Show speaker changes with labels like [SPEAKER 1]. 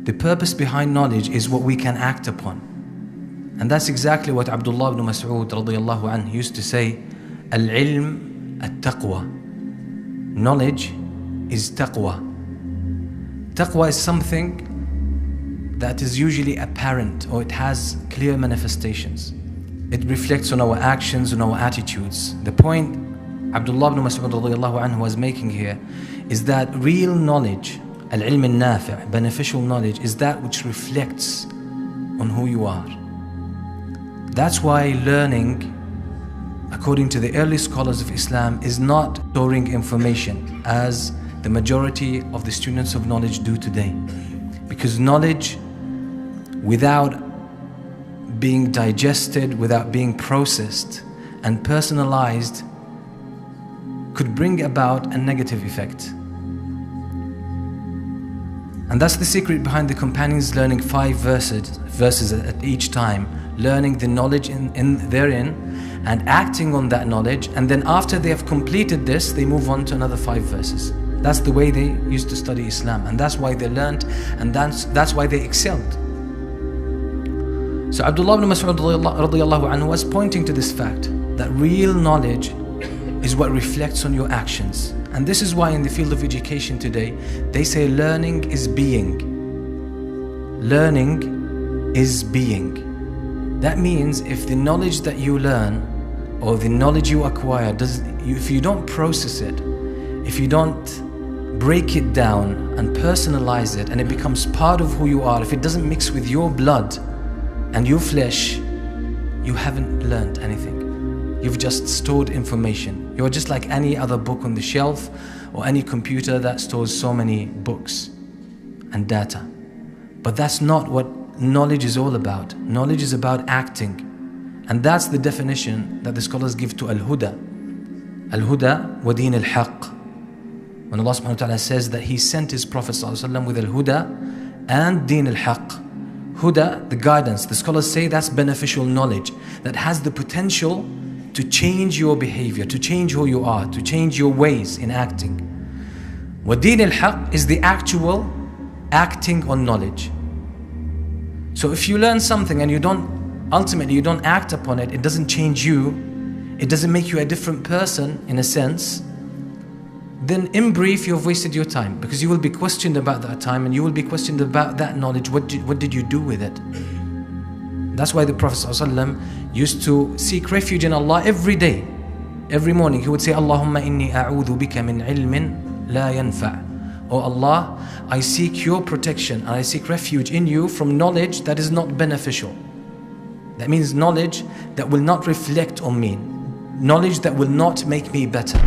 [SPEAKER 1] The purpose behind knowledge is what we can act upon. And that's exactly what Abdullah ibn Mas'ud radiyallahu anhu used to say, Al-ilm at-taqwa. Knowledge is taqwa. Taqwa is something that is usually apparent, or it has clear manifestations. It reflects on our actions, on our attitudes. The point Abdullah ibn Mas'ud radiyallahu anhu was making here is that real knowledge, al-ilm al-nafi', beneficial knowledge, is that which reflects on who you are. That's why learning, according to the early scholars of Islam, is not storing information as the majority of the students of knowledge do today. Because knowledge, without being digested, without being processed and personalized, could bring about a negative effect. And that's the secret behind the companions learning 5 verses at each time, learning the knowledge therein and acting on that knowledge, and then after they have completed this, they move on to another 5 verses. That's the way they used to study Islam, and that's why they learned, and that's why they excelled. So Abdullah ibn Mas'ud radiyallahu anhu was pointing to this fact, that real knowledge is what reflects on your actions. And this is why in the field of education today, they say learning is being. Learning is being. That means if the knowledge that you learn, or the knowledge you acquire, if you don't process it, if you don't break it down and personalize it, and it becomes part of who you are, if it doesn't mix with your blood and your flesh, you haven't learned anything. You've just stored information. You're just like any other book on the shelf, or any computer that stores so many books and data. But that's not what knowledge is all about. Knowledge is about acting. And that's the definition that the scholars give to al-huda. Al-huda wa deen al-haq. When Allah subhanahu wa ta'ala says that He sent His Prophet ﷺ with al-huda and deen al-haq. Huda, the guidance, the scholars say that's beneficial knowledge that has the potential to change your behavior, to change who you are, to change your ways in acting. Wa deen al-haq is the actual acting on knowledge. So if you learn something and ultimately you don't act upon it, it doesn't change you, it doesn't make you a different person in a sense, then in brief you've wasted your time, because you will be questioned about that time, and you will be questioned about that knowledge. What did you do with it? That's why the Prophet ﷺ used to seek refuge in Allah every day. Every morning he would say, Allahumma inni a'udhu bika min ilmin la yanfa'. Oh Allah, I seek your protection and I seek refuge in you from knowledge that is not beneficial. That means knowledge that will not reflect on me, knowledge that will not make me better.